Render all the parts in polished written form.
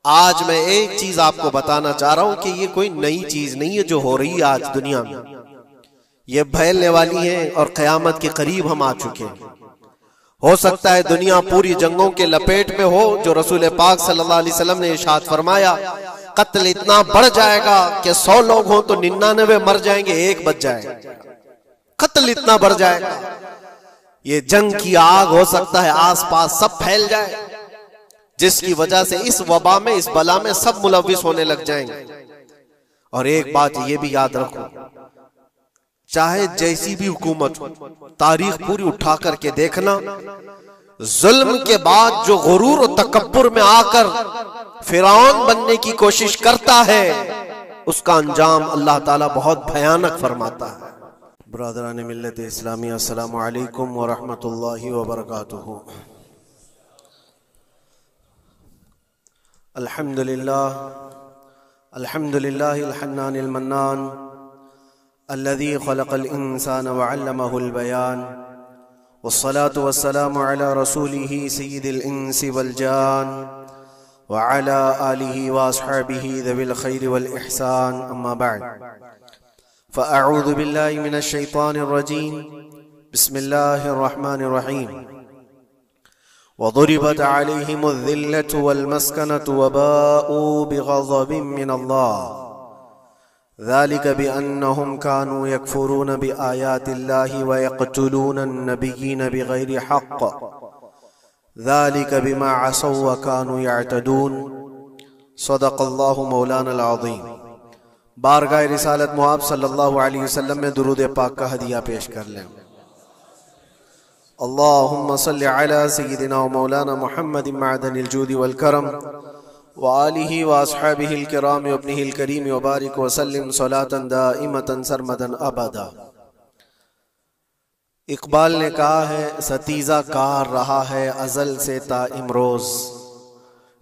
आज मैं एक चीज आपको बताना चाह रहा हूं कि ये कोई नई चीज नहीं है जो हो रही है आज दुनिया में। ये फैलने वाली है और क़यामत के करीब हम आ चुके हैं। हो सकता है दुनिया पूरी जंगों के लपेट में हो, जो रसूल पाक सल्लल्लाहु अलैहि वसल्लम ने इरशाद फरमाया, कत्ल इतना बढ़ जाएगा कि 100 लोग हों तो 99 मर जाएंगे, एक बच जाएगा। कत्ल इतना बढ़ जाएगा, ये जंग की आग हो सकता है आसपास सब फैल जाए, जिसकी वजह से इस वबा में, इस बला में सब मुलविस होने लग जाएंगे। और एक बात ये भी याद रखो, चाहे जैसी भी हुकूमत हो, तारीख पूरी उठा करके देखना, जुल्म के बाद जो गुरूर और तकब्बुर में आकर फिरौन बनने की कोशिश करता है, उसका अंजाम अल्लाह ताला बहुत भयानक फरमाता है। ब्रदरान मिल्लत इस्लामी, अस्सलामु अलैकुम व रहमतुल्लाहि व बरकातुहू। अल्हम्दुलिल्लाह अल्हम्दुलिल्लाहिल हन्नानिल मन्नान अल्लज़ी खलक़ल इंसाना व अल्लमहुल बयान वस्सलातु वस्सलामु अला रसूलिही सय्यिदिल इंसी वल जान व अला आलिही व अस्हाबिही ज़विल खैरि वल इहसान, अम्मा बअद। फ़अऊज़ु बिल्लाहि मिनश शैतानिर रजीम, बिस्मिल्लाहिर रहमानिर रहीम। वज़ुरिबत अलैहिमुज़्ज़िल्लतु वल मस्कनतु व बाऊ बिग़ज़बिन मिनल्लाह, ज़ालिका बिअन्नहुम कानू यकफुरून बिआयातिल्लाहि व यक़्तुलूनन नबिय्यीन बिग़ैरि हक़्क़, ज़ालिका बिमा असौ व कानू यअतदून। सदक़ल्लाहु मौलानल अज़ीम। बारगाह रिसालत मुआब सल्लल्लाहु अलैहि वसल्लम में दुरूद पाक का हदिया पेश कर लें। अल्लाहुम्मा सल्लि अला सय्यिदिना व मौलाना मुहम्मदिन मअदनिल जूदि वल करम व आलिहि व अस्हाबिहिल किराम व इब्निहिल करीम व बारिक व सल्लिम सलातन दाइमतन सरमदन अबदा। इकबाल ने कहा है, सतीजा कार रहा है अजल से ता इमरोज,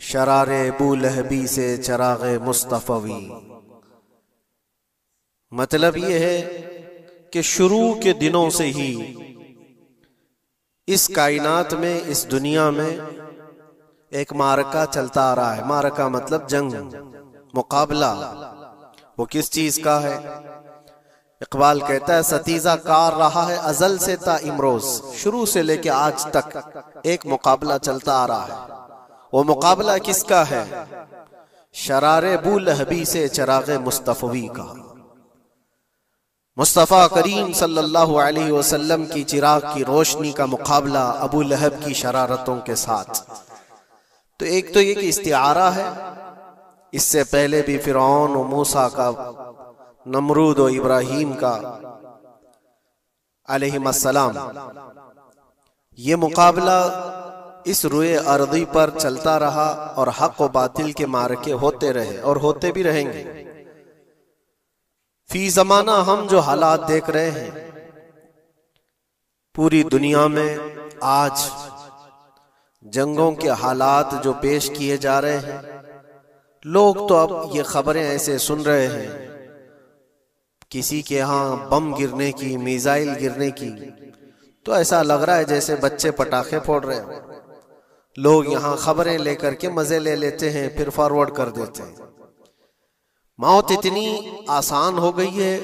शरारे बूलहबी से चरागे मुस्तफवी। मतलब ये है कि शुरू के दिनों से ही इस कायनात में, इस दुनिया में एक मारका चलता आ रहा है। मारका मतलब जंग, मुकाबला। वो किस चीज का है? इकबाल कहता है, सतीजा कार रहा है अजल से ता इमरोज, शुरू से लेके आज तक एक मुकाबला चलता आ रहा है। वो मुकाबला किसका है? शरारे बूलहबी से चरागे मुस्तफवी का। मुस्तफ़ा करीम सल्लल्लाहु अलैहि वसल्लम की चिराग की रोशनी का मुकाबला अबू लहब की शरारतों के साथ। तो एक तो ये कि इस्तिआरा है, इससे पहले भी फिरौन और मूसा का, नमरूद और इब्राहीम का अलैहिमुस्सलाम, ये मुकाबला इस रुए अर्दी पर चलता रहा और हक और बातिल के मारके होते रहे और होते भी रहेंगे। फी जमाना हम जो हालात देख रहे हैं पूरी दुनिया में, आज जंगों के हालात जो पेश किए जा रहे हैं, लोग तो अब ये खबरें ऐसे सुन रहे हैं, किसी के यहाँ बम गिरने की, मिसाइल गिरने की, तो ऐसा लग रहा है जैसे बच्चे पटाखे फोड़ रहे हैं। लोग यहाँ खबरें लेकर के मजे ले लेते हैं, फिर फॉरवर्ड कर देते हैं। मौत इतनी आसान हो गई है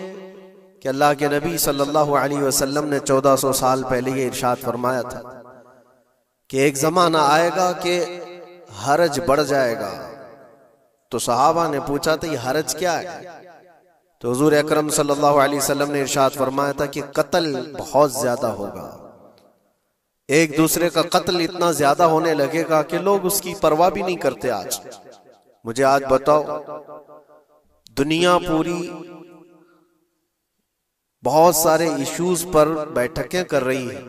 कि अल्लाह के नबी सल्लल्लाहु अलैहि वसल्लम ने 1400 साल पहले ये इरशाद फरमाया था कि एक जमाना आएगा कि हरज बढ़ जाएगा। तो सहाबा ने पूछा था, ये हरज क्या है? तो हुजूर अकरम सल्लल्लाहु अलैहि वसल्लम ने इरशाद फरमाया था कि कत्ल बहुत ज्यादा होगा। एक दूसरे का कत्ल इतना ज्यादा होने लगेगा कि लोग उसकी परवाह भी नहीं करते। आज मुझे आज बताओ, दुनिया पूरी बहुत सारे इश्यूज पर बैठकें कर रही है,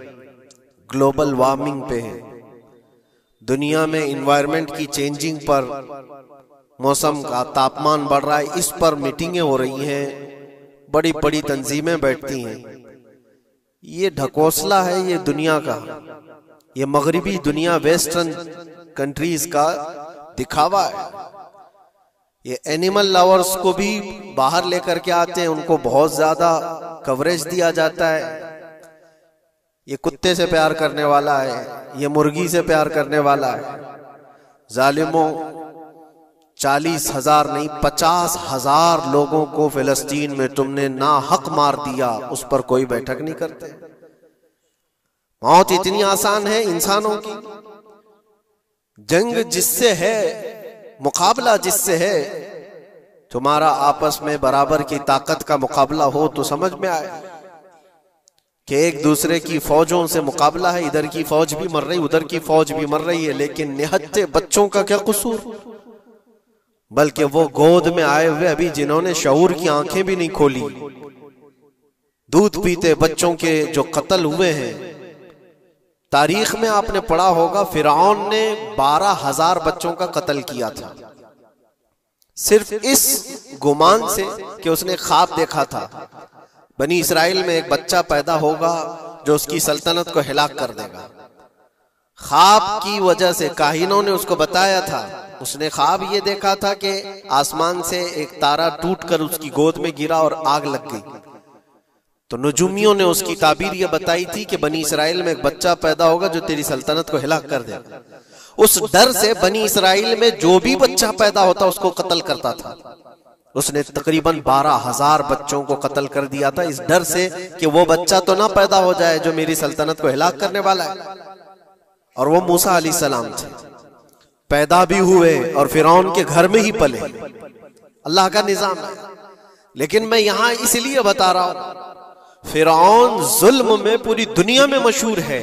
ग्लोबल वार्मिंग पे है, दुनिया में इन्वायरमेंट की चेंजिंग पर, मौसम का तापमान बढ़ रहा है, इस पर मीटिंगें हो रही हैं, बड़ी बड़ी तंजीमें बैठती हैं। ये ढकोसला है ये दुनिया का, ये मगरिबी दुनिया, वेस्टर्न कंट्रीज का दिखावा है। ये एनिमल लवर्स को भी बाहर लेकर के आते हैं, उनको बहुत ज्यादा कवरेज दिया जाता है। ये कुत्ते से प्यार करने वाला है, ये मुर्गी से प्यार करने वाला है। जालिमों, 40,000 नहीं 50,000 लोगों को फिलिस्तीन में तुमने ना हक मार दिया, उस पर कोई बैठक नहीं करते। मौत इतनी आसान है इंसानों की। जंग जिससे है, मुकाबला जिससे है, तुम्हारा आपस में बराबर की ताकत का मुकाबला हो तो समझ में आए कि एक दूसरे की फौजों से मुकाबला है। इधर की फौज भी मर रही, उधर की फौज भी मर रही है, लेकिन निहत्ते बच्चों का क्या कसूर? बल्कि वो गोद में आए हुए अभी जिन्होंने शऊर की आंखें भी नहीं खोली, दूध पीते बच्चों के जो कत्ल हुए हैं। तारीख में आपने पढ़ा होगा फिरौन ने 12,000 बच्चों का कत्ल किया था, सिर्फ इस गुमान से कि उसने ख्वाब देखा था बनी इसराइल में एक बच्चा पैदा होगा जो उसकी सल्तनत को हिलाक कर देगा। ख्वाब की वजह से काहिनों ने उसको बताया था, उसने ख्वाब ये देखा था कि आसमान से एक तारा टूटकर उसकी गोद में गिरा और आग लग गई। तो नजूमियों ने उसकी ताबीर ये बताई थी कि बनी इसराइल में एक बच्चा पैदा होगा जो तेरी सल्तनत को हिलाक कर देगा। उस डर से बनी इसराइल में जो भी बच्चा पैदा होता उसको कत्ल करता था। उसने तकरीबन 12,000 बच्चों को कत्ल कर दिया था, इस डर से कि वो बच्चा तो ना पैदा हो जाए जो मेरी सल्तनत को हिलाक करने वाला है। और वो मूसा अलैहिस्सलाम थे, पैदा भी हुए और फिरौन के घर में ही पले। अल्लाह का निजाम है। लेकिन मैं यहां इसलिए बता रहा हूं, फिरौन जुल्म में पूरी दुनिया में मशहूर है।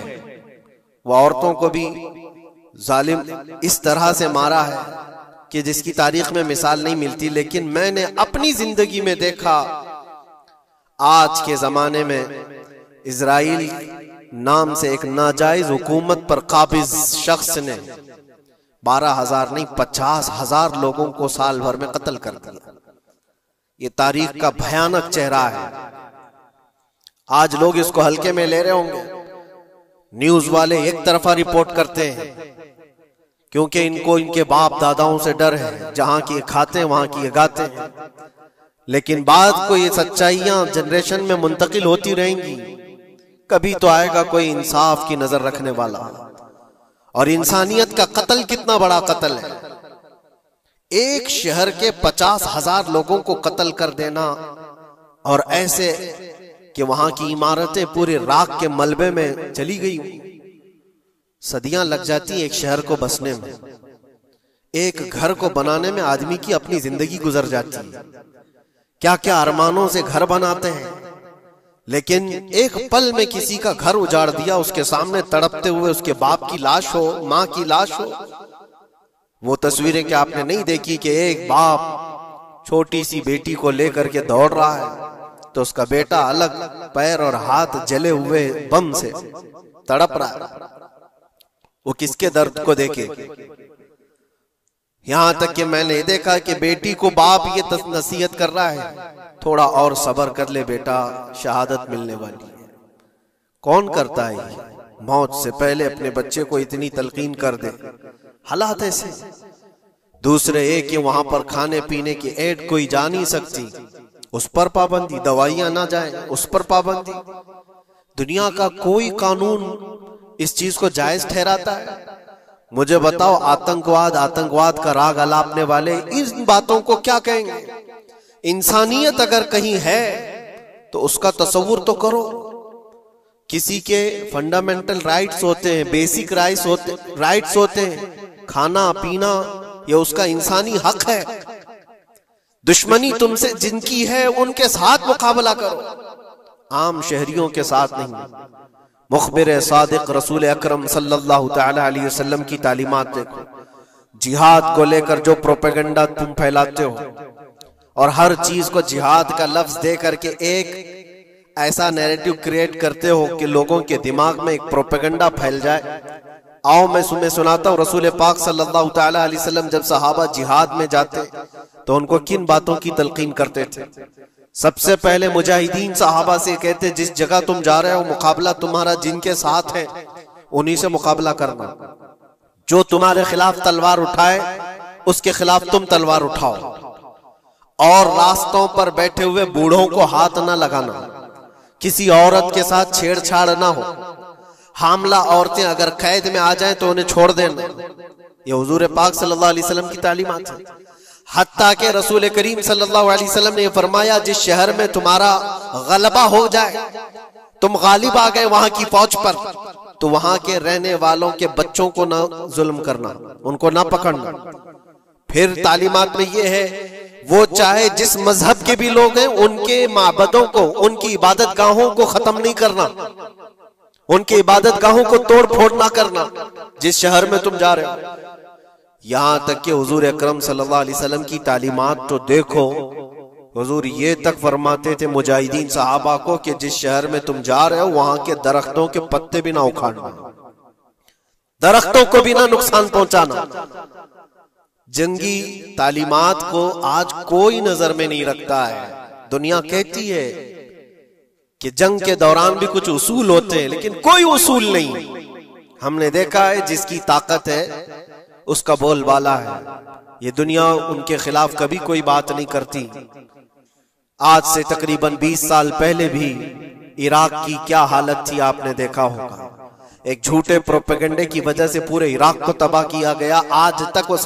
वो औरतों को भी जालिम इस तरह से मारा है कि जिसकी तारीख में मिसाल नहीं मिलती। लेकिन मैंने अपनी जिंदगी में देखा, आज के जमाने में इजराइल नाम से एक नाजायज हुकूमत पर काबिज शख्स ने 12,000 नहीं 50,000 लोगों को साल भर में कत्ल कर दिया। ये तारीख का भयानक चेहरा है। आज लोग इसको हल्के में ले रहे होंगे, न्यूज वाले एक तरफा रिपोर्ट करते हैं क्योंकि इनको इनके बाप दादाओं से डर है, जहां की खाते हैं वहां की गाते हैं। लेकिन बाद को ये सच्चाइयां जनरेशन में मुंतकिल होती रहेंगी। कभी तो आएगा कोई इंसाफ की नजर रखने वाला। और इंसानियत का कत्ल कितना बड़ा कत्ल है। एक शहर के 50,000 लोगों को कत्ल कर देना, और ऐसे कि वहां की इमारतें पूरे राख के मलबे में चली गई। सदियां लग जाती एक शहर को बसने में, एक घर को बनाने में आदमी की अपनी जिंदगी गुजर जाती है। क्या क्या अरमानों से घर बनाते हैं, लेकिन एक पल में किसी का घर उजाड़ दिया, उसके सामने तड़पते हुए उसके बाप की लाश हो, मां की लाश हो। वो तस्वीरें क्या आपने नहीं देखी कि एक बाप छोटी सी बेटी को लेकर के दौड़ रहा है तो उसका बेटा अलग पैर और हाथ जले हुए बम से तड़प रहा है। वो किसके दर्द को देखे। यहां तक कि मैंने देखा कि बेटी को बाप ये नसीहत कर रहा है, थोड़ा और सब्र कर ले बेटा, शहादत मिलने वाली है। कौन करता है ये? मौत से पहले अपने बच्चे को इतनी तलकीन कर दे। हालात ऐसे। दूसरे एक कि वहां पर खाने पीने की ऐड कोई जा नहीं सकती, उस पर पाबंदी। दवाइयां ना जाए, उस पर पाबंदी। दुनिया का कोई कानून इस चीज को जायज ठहराता है? मुझे बताओ, आतंकवाद का राग अलापने वाले इन बातों को क्या कहेंगे? इंसानियत अगर कहीं है तो उसका तस्वुर तो करो। किसी के फंडामेंटल राइट्स होते हैं, बेसिक राइट्स होते हैं, खाना पीना, ये उसका इंसानी हक है। दुश्मनी तुमसे जिनकी है उनके साथ मुकाबला करो, आम शहरियों के साथ नहीं। मुखबिर सादिक रसूल अकरम सल्लल्लाहु तआला अलैहि वसल्लम की तालीमात देखो। जिहाद को लेकर जो प्रोपेगेंडा तुम फैलाते हो और हर चीज को जिहाद का लफ्ज दे करके एक ऐसा नैरेटिव क्रिएट करते हो कि लोगों के दिमाग में एक प्रोपेगेंडा फैल जाए। आओ मैं तुम्हें सुनाता हूँ, रसूल पाक सल्लल्लाहु तआला अलैहि वसल्लम जब सहाबा जिहाद में जाते तो उनको किन बातों की तलकीन करते थे। सबसे पहले मुजाहिदीन सहाबा से कहते, जिस जगह तुम जा रहे हो मुकाबला तुम्हारा जिनके साथ है उन्हीं से मुकाबला करना। जो तुम्हारे खिलाफ तलवार उठाए उसके खिलाफ तुम तलवार उठाओ। और रास्तों पर बैठे हुए बूढ़ों को हाथ ना लगाना, किसी औरत के साथ छेड़छाड़ ना हो। हामला औरतें अगर कैद में आ जाएं तो उन्हें छोड़ देना। ये हुजूर पाक सल्लल्लाहु अलैहि वसल्लम की तालीमात है। हत्ता के रसूल करीम सल्लल्लाहु अलैहि वसल्लम ने फरमाया, जिस शहर में तुम्हारा गलबा हो जाए, तुम गालिब आ गए वहां की फौज पर, तो वहां के रहने वालों के बच्चों को ना जुल्म करना, उनको ना पकड़ना। फिर तालीमात में ये है, वो चाहे जिस मजहब के भी लोग हैं, उनके माबदों को, उनकी इबादत गाहों को खत्म नहीं करना, उनकी इबादत गाहों को तोड़ फोड़ ना करना जिस शहर में तुम जा रहे हो। यहां तक कि हुजूर अकरम सल्लल्लाहु अलैहि वसल्लम की तालीमात तो देखो, हुजूर ये तक फरमाते थे मुजाहिदीन सहाबा को कि जिस शहर में तुम जा रहे हो वहां के दरख्तों के पत्ते भी ना उखाड़ना, दरख्तों को भी ना नुकसान पहुंचाना। जंगी तालीमात को आज कोई नजर में नहीं रखता है। दुनिया कहती है कि जंग के दौरान भी कुछ उसूल होते हैं, लेकिन कोई उसूल नहीं। हमने देखा है जिसकी ताकत है उसका बोलबाला है। ये दुनिया उनके खिलाफ कभी कोई बात नहीं करती। आज से तकरीबन 20 साल पहले भी इराक की क्या हालत थी आपने देखा होगा। एक झूठे प्रोपेगेंडे की वजह से पूरे इराक को तबाह किया गया। आज तक वो